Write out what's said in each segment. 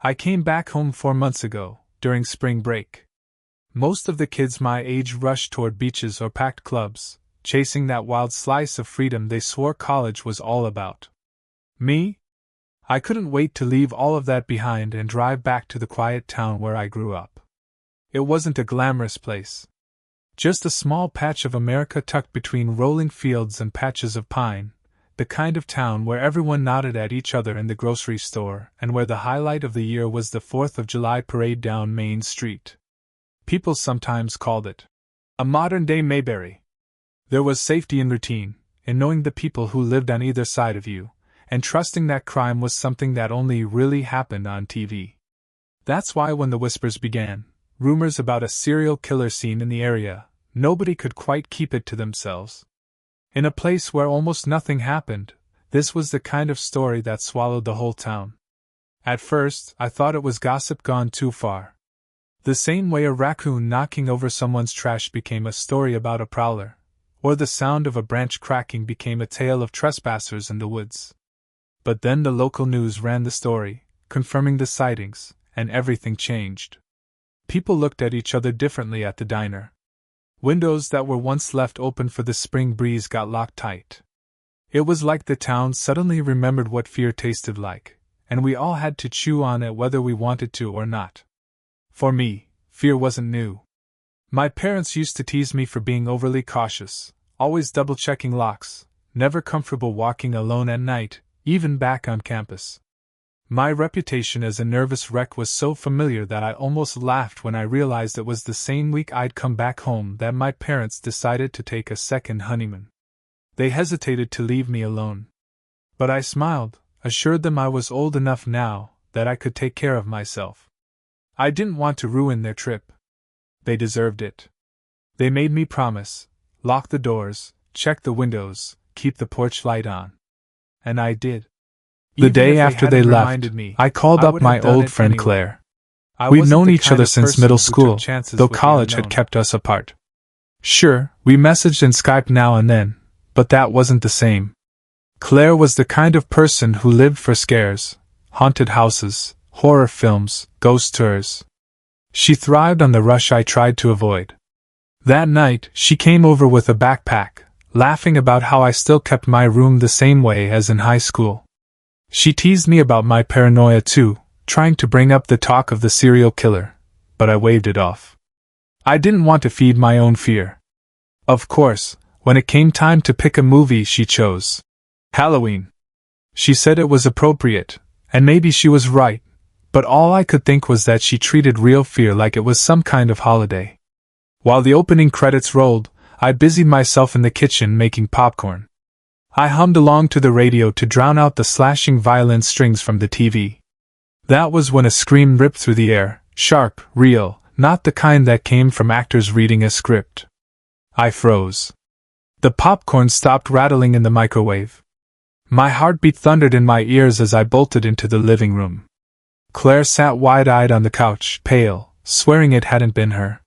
I came back home 4 months ago, during spring break. Most of the kids my age rushed toward beaches or packed clubs, chasing that wild slice of freedom they swore college was all about. Me? I couldn't wait to leave all of that behind and drive back to the quiet town where I grew up. It wasn't a glamorous place. Just a small patch of America tucked between rolling fields and patches of pine, the kind of town where everyone nodded at each other in the grocery store and where the highlight of the year was the 4th of July parade down Main Street. People sometimes called it a modern-day Mayberry. There was safety in routine, in knowing the people who lived on either side of you, and trusting that crime was something that only really happened on TV. That's why when the whispers began, rumors about a serial killer scene in the area, nobody could quite keep it to themselves. In a place where almost nothing happened, this was the kind of story that swallowed the whole town. At first, I thought it was gossip gone too far. The same way a raccoon knocking over someone's trash became a story about a prowler, or the sound of a branch cracking became a tale of trespassers in the woods. But then the local news ran the story, confirming the sightings, and everything changed. People looked at each other differently at the diner. Windows that were once left open for the spring breeze got locked tight. It was like the town suddenly remembered what fear tasted like, and we all had to chew on it whether we wanted to or not. For me, fear wasn't new. My parents used to tease me for being overly cautious, always double-checking locks, never comfortable walking alone at night, even back on campus. My reputation as a nervous wreck was so familiar that I almost laughed when I realized it was the same week I'd come back home that my parents decided to take a second honeymoon. They hesitated to leave me alone. But I smiled, assured them I was old enough now that I could take care of myself. I didn't want to ruin their trip. They deserved it. They made me promise, lock the doors, check the windows, keep the porch light on. And I did. The day after they left, I called up my old friend Claire. We'd known each other since middle school, though college had kept us apart. Sure, we messaged and Skyped now and then, but that wasn't the same. Claire was the kind of person who lived for scares, haunted houses, horror films, ghost tours. She thrived on the rush I tried to avoid. That night, she came over with a backpack, laughing about how I still kept my room the same way as in high school. She teased me about my paranoia too, trying to bring up the talk of the serial killer, but I waved it off. I didn't want to feed my own fear. Of course, when it came time to pick a movie, she chose Halloween. She said it was appropriate, and maybe she was right, but all I could think was that she treated real fear like it was some kind of holiday. While the opening credits rolled, I busied myself in the kitchen making popcorn. I hummed along to the radio to drown out the slashing violin strings from the TV. That was when a scream ripped through the air, sharp, real, not the kind that came from actors reading a script. I froze. The popcorn stopped rattling in the microwave. My heartbeat thundered in my ears as I bolted into the living room. Claire sat wide-eyed on the couch, pale, swearing it hadn't been her.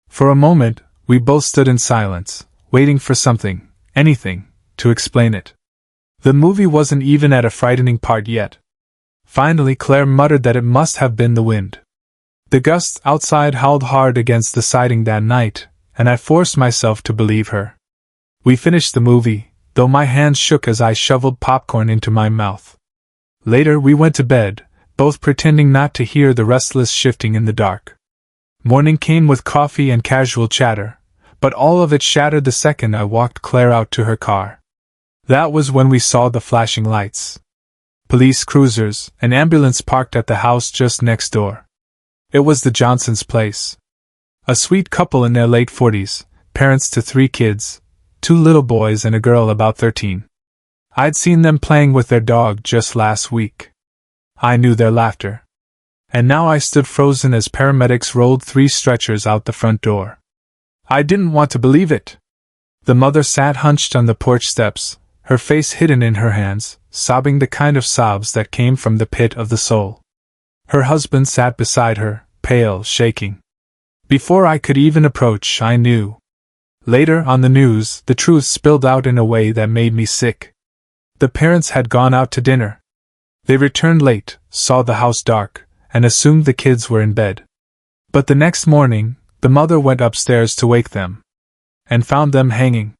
For a moment, we both stood in silence, waiting for something, anything, to explain it. The movie wasn't even at a frightening part yet. Finally, Claire muttered that it must have been the wind. The gusts outside howled hard against the siding that night, and I forced myself to believe her. We finished the movie, though my hands shook as I shoveled popcorn into my mouth. Later we went to bed, both pretending not to hear the restless shifting in the dark. Morning came with coffee and casual chatter, but all of it shattered the second I walked Claire out to her car. That was when we saw the flashing lights. Police cruisers, an ambulance parked at the house just next door. It was the Johnsons' place. A sweet couple in their late 40s, parents to 3 kids, 2 little boys and a girl about 13. I'd seen them playing with their dog just last week. I knew their laughter. And now I stood frozen as paramedics rolled 3 stretchers out the front door. I didn't want to believe it. The mother sat hunched on the porch steps, her face hidden in her hands, sobbing the kind of sobs that came from the pit of the soul. Her husband sat beside her, pale, shaking. Before I could even approach, I knew. Later, on the news, the truth spilled out in a way that made me sick. The parents had gone out to dinner. They returned late, saw the house dark, and assumed the kids were in bed. But the next morning, the mother went upstairs to wake them, and found them hanging.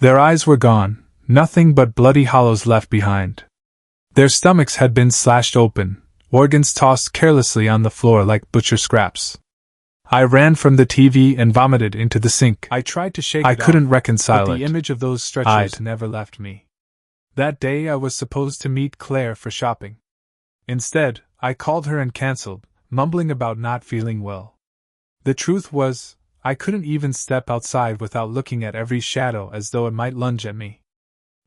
Their eyes were gone, nothing but bloody hollows left behind. Their stomachs had been slashed open, organs tossed carelessly on the floor like butcher scraps. I ran from the TV and vomited into the sink. I tried to shake it off. I couldn't reconcile it. But the image of those stretchers never left me. That day I was supposed to meet Claire for shopping. Instead, I called her and cancelled, mumbling about not feeling well. The truth was, I couldn't even step outside without looking at every shadow as though it might lunge at me.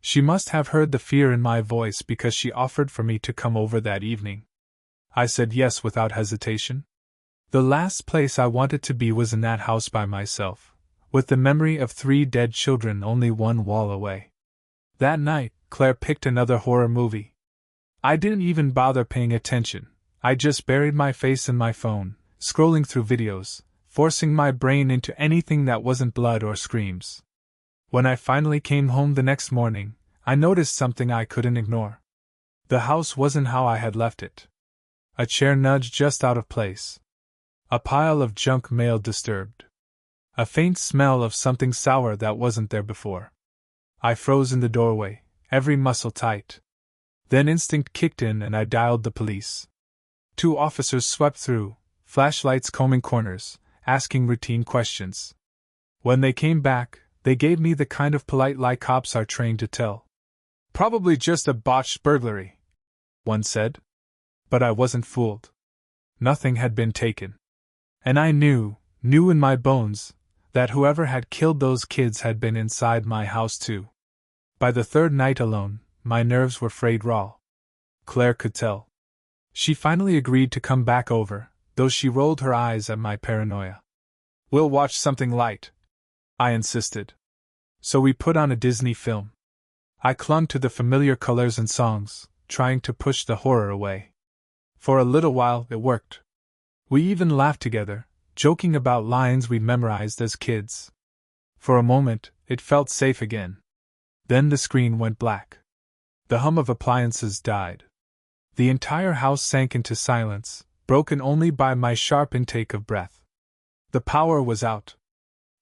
She must have heard the fear in my voice because she offered for me to come over that evening. I said yes without hesitation. The last place I wanted to be was in that house by myself, with the memory of 3 dead children only one wall away. That night, Claire picked another horror movie. I didn't even bother paying attention. I just buried my face in my phone, scrolling through videos, forcing my brain into anything that wasn't blood or screams. When I finally came home the next morning, I noticed something I couldn't ignore. The house wasn't how I had left it. A chair nudged just out of place. A pile of junk mail disturbed. A faint smell of something sour that wasn't there before. I froze in the doorway, every muscle tight. Then instinct kicked in and I dialed the police. 2 officers swept through, flashlights combing corners, asking routine questions. When they came back, they gave me the kind of polite lie cops are trained to tell. "Probably just a botched burglary," one said. But I wasn't fooled. Nothing had been taken. And I knew in my bones, that whoever had killed those kids had been inside my house too. By the 3rd night alone, my nerves were frayed raw. Claire could tell. She finally agreed to come back over, though she rolled her eyes at my paranoia. "We'll watch something light," I insisted. So we put on a Disney film. I clung to the familiar colors and songs, trying to push the horror away. For a little while it worked. We even laughed together, joking about lines we memorized as kids. For a moment, it felt safe again. Then the screen went black. The hum of appliances died. The entire house sank into silence, broken only by my sharp intake of breath. The power was out.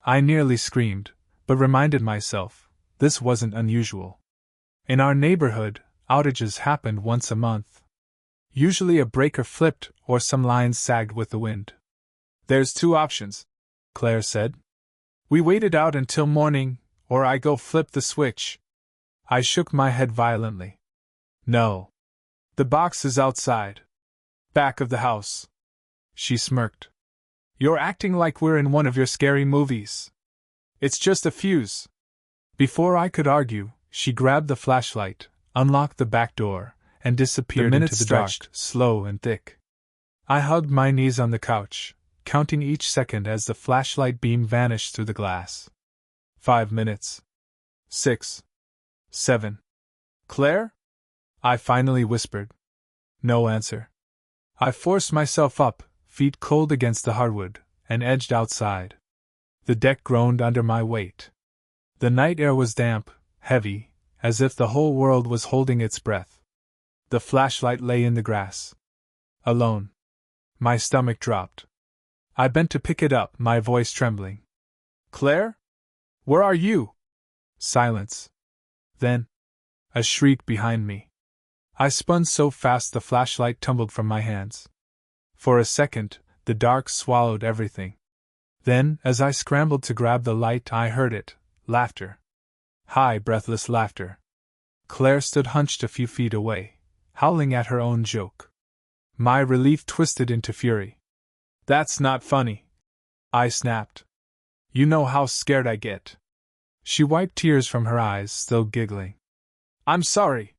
I nearly screamed, but reminded myself, this wasn't unusual. In our neighborhood, outages happened once a month. Usually a breaker flipped or some lines sagged with the wind. "There's 2 options," Claire said. "We wait it out until morning, or I go flip the switch." I shook my head violently. "No. The box is outside. Back of the house." She smirked. "You're acting like we're in one of your scary movies. It's just a fuse." Before I could argue, she grabbed the flashlight, unlocked the back door, and disappeared into the dark, slow and thick. I hugged my knees on the couch, counting each second as the flashlight beam vanished through the glass. 5 minutes. 6. 7. "Claire?" I finally whispered. No answer. I forced myself up, feet cold against the hardwood, and edged outside. The deck groaned under my weight. The night air was damp, heavy, as if the whole world was holding its breath. The flashlight lay in the grass. Alone. My stomach dropped. I bent to pick it up, my voice trembling. "Claire? Where are you?" Silence. Then, a shriek behind me. I spun so fast the flashlight tumbled from my hands. For a second, the dark swallowed everything. Then, as I scrambled to grab the light, I heard it. Laughter. High, breathless laughter. Claire stood hunched a few feet away, howling at her own joke. My relief twisted into fury. "That's not funny," I snapped. "You know how scared I get." She wiped tears from her eyes, still giggling. "I'm sorry.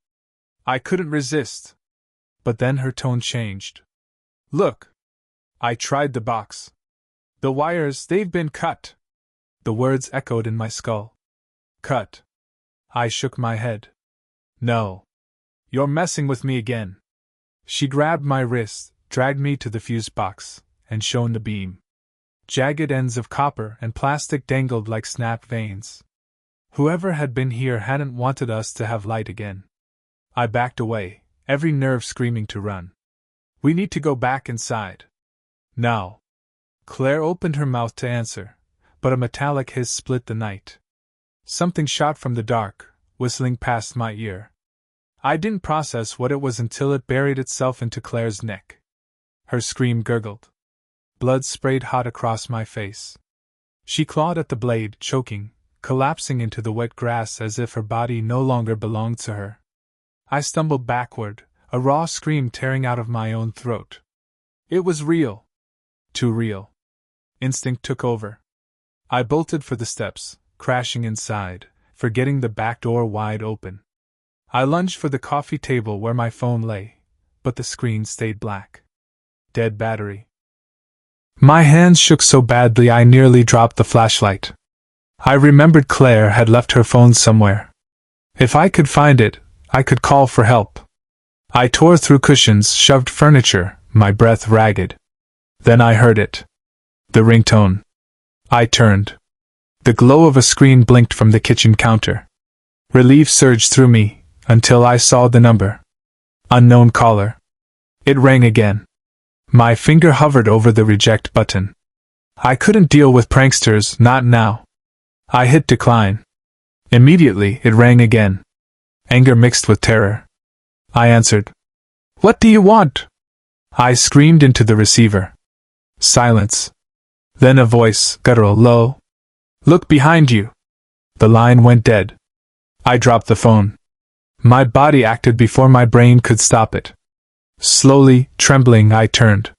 I couldn't resist." But then her tone changed. "Look. I tried the box. The wires, they've been cut." The words echoed in my skull. "Cut." I shook my head. "No. You're messing with me again." She grabbed my wrist, dragged me to the fuse box, and shone the beam. Jagged ends of copper and plastic dangled like snapped veins. Whoever had been here hadn't wanted us to have light again. I backed away, every nerve screaming to run. We need to go back inside. Now. Claire opened her mouth to answer, but a metallic hiss split the night. Something shot from the dark, whistling past my ear. I didn't process what it was until it buried itself into Claire's neck. Her scream gurgled. Blood sprayed hot across my face. She clawed at the blade, choking, collapsing into the wet grass as if her body no longer belonged to her. I stumbled backward, a raw scream tearing out of my own throat. It was real. Too real. Instinct took over. I bolted for the steps, crashing inside, forgetting the back door wide open. I lunged for the coffee table where my phone lay, but the screen stayed black. Dead battery. My hands shook so badly I nearly dropped the flashlight. I remembered Claire had left her phone somewhere. If I could find it, I could call for help. I tore through cushions, shoved furniture, my breath ragged. Then I heard it. The ringtone. I turned. The glow of a screen blinked from the kitchen counter. Relief surged through me, until I saw the number. Unknown caller. It rang again. My finger hovered over the reject button. I couldn't deal with pranksters, not now. I hit decline. Immediately, it rang again. Anger mixed with terror. I answered. What do you want? I screamed into the receiver. Silence. Then a voice, guttural, low. Look behind you. The line went dead. I dropped the phone. My body acted before my brain could stop it. Slowly, trembling, I turned.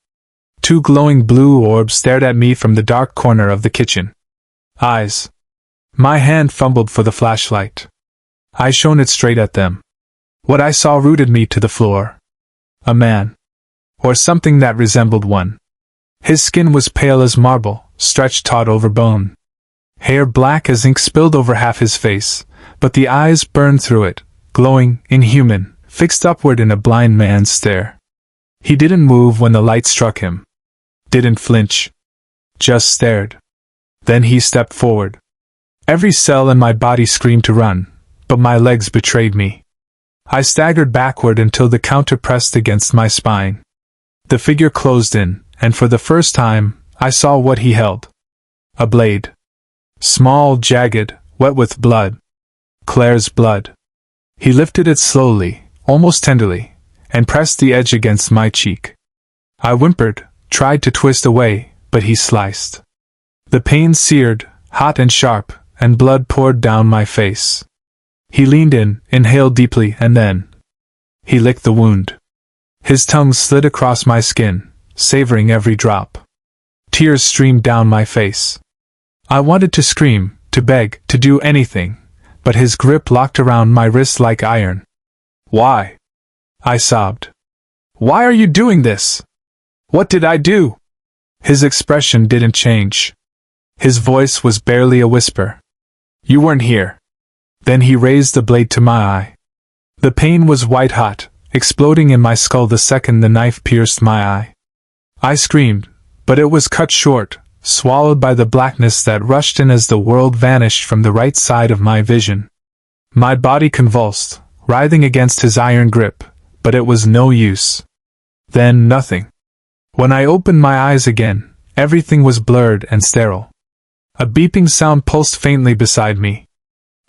Two glowing blue orbs stared at me from the dark corner of the kitchen. Eyes. My hand fumbled for the flashlight. I shone it straight at them. What I saw rooted me to the floor. A man. Or something that resembled one. His skin was pale as marble, stretched taut over bone. Hair black as ink spilled over half his face, but the eyes burned through it, glowing, inhuman, fixed upward in a blind man's stare. He didn't move when the light struck him. Didn't flinch. Just stared. Then he stepped forward. Every cell in my body screamed to run, but my legs betrayed me. I staggered backward until the counter pressed against my spine. The figure closed in, and for the first time, I saw what he held. A blade. Small, jagged, wet with blood. Claire's blood. He lifted it slowly, almost tenderly, and pressed the edge against my cheek. I whimpered, tried to twist away, but he sliced. The pain seared, hot and sharp, and blood poured down my face. He leaned in, inhaled deeply, and then he licked the wound. His tongue slid across my skin, savoring every drop. Tears streamed down my face. I wanted to scream, to beg, to do anything, but his grip locked around my wrists like iron. Why? I sobbed. Why are you doing this? What did I do? His expression didn't change. His voice was barely a whisper. You weren't here. Then he raised the blade to my eye. The pain was white-hot, exploding in my skull the second the knife pierced my eye. I screamed, but it was cut short, swallowed by the blackness that rushed in as the world vanished from the right side of my vision. My body convulsed, writhing against his iron grip, but it was no use. Then nothing. When I opened my eyes again, everything was blurred and sterile. A beeping sound pulsed faintly beside me.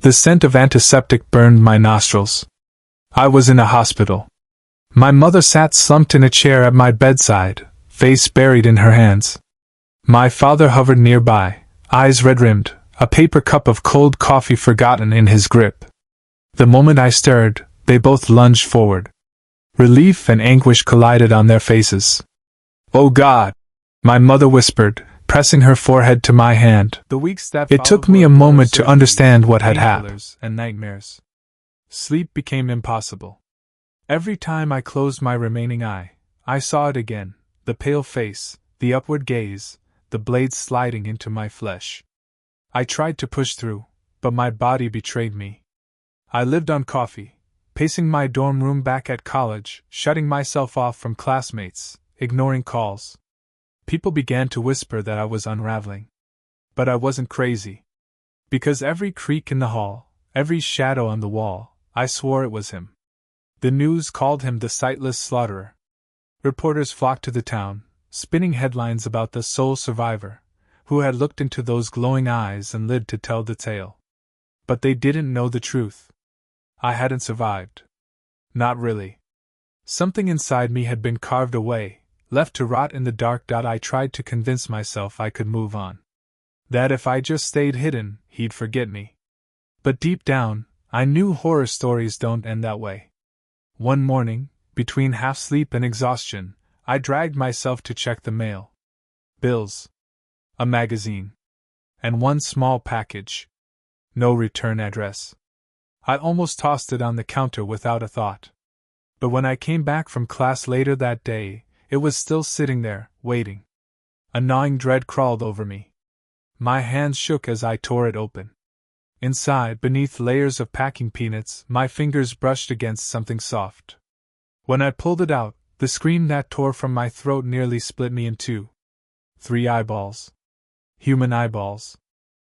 The scent of antiseptic burned my nostrils. I was in a hospital. My mother sat slumped in a chair at my bedside, face buried in her hands. My father hovered nearby, eyes red-rimmed, a paper cup of cold coffee forgotten in his grip. The moment I stirred, they both lunged forward. Relief and anguish collided on their faces. "Oh God!" my mother whispered, pressing her forehead to my hand. It took me a moment to understand what had happened. And nightmares. Sleep became impossible. Every time I closed my remaining eye, I saw it again, the pale face, the upward gaze, the blade sliding into my flesh. I tried to push through, but my body betrayed me. I lived on coffee, pacing my dorm room back at college, shutting myself off from classmates, ignoring calls. People began to whisper that I was unraveling. But I wasn't crazy. Because every creak in the hall, every shadow on the wall, I swore it was him. The news called him the Sightless slaughterer. Reporters flocked to the town, spinning headlines about the sole survivor, who had looked into those glowing eyes and lived to tell the tale. But they didn't know the truth. I hadn't survived. Not really. Something inside me had been carved away, left to rot in the dark. I tried to convince myself I could move on. That if I just stayed hidden, he'd forget me. But deep down, I knew horror stories don't end that way. One morning, between half-sleep and exhaustion, I dragged myself to check the mail. Bills. A magazine. And one small package. No return address. I almost tossed it on the counter without a thought. But when I came back from class later that day, it was still sitting there, waiting. A gnawing dread crawled over me. My hands shook as I tore it open. Inside, beneath layers of packing peanuts, my fingers brushed against something soft. When I pulled it out, the scream that tore from my throat nearly split me in two. 3 eyeballs. Human eyeballs.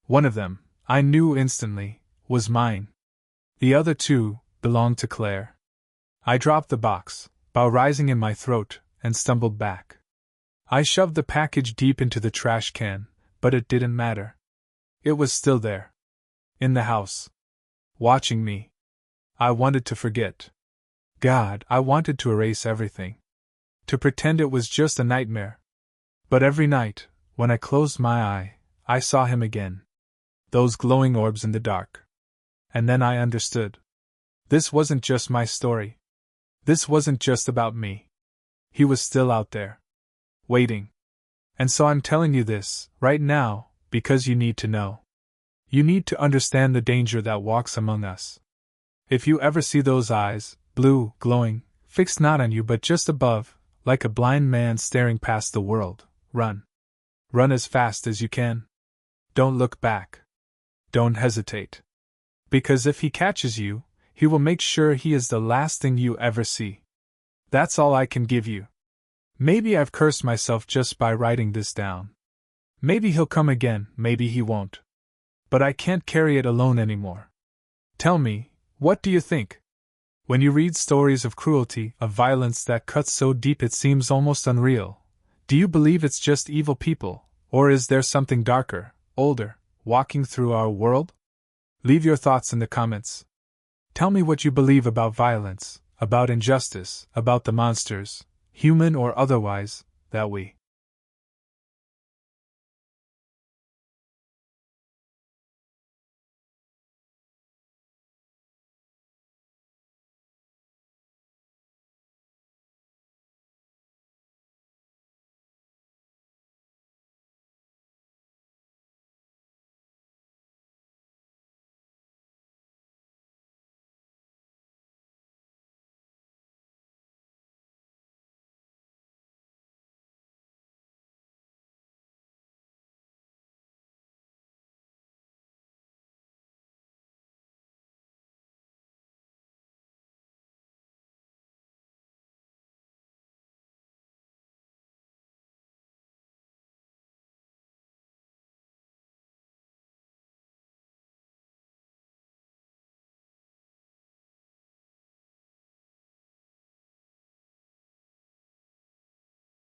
One of them, I knew instantly, was mine. The other 2 belonged to Claire. I dropped the box, bow rising in my throat, and stumbled back. I shoved the package deep into the trash can, but it didn't matter. It was still there. In the house. Watching me. I wanted to forget. God, I wanted to erase everything. To pretend it was just a nightmare. But every night, when I closed my eye, I saw him again. Those glowing orbs in the dark. And then I understood. This wasn't just my story. This wasn't just about me. He was still out there. Waiting. And so I'm telling you this, right now, because you need to know. You need to understand the danger that walks among us. If you ever see those eyes, blue, glowing, fixed not on you but just above, like a blind man staring past the world, run. Run as fast as you can. Don't look back. Don't hesitate. Because if he catches you, he will make sure he is the last thing you ever see. That's all I can give you. Maybe I've cursed myself just by writing this down. Maybe he'll come again, maybe he won't. But I can't carry it alone anymore. Tell me, what do you think? When you read stories of cruelty, of violence that cuts so deep it seems almost unreal, do you believe it's just evil people, or is there something darker, older, walking through our world? Leave your thoughts in the comments. Tell me what you believe about violence, about injustice, about the monsters, human or otherwise, that we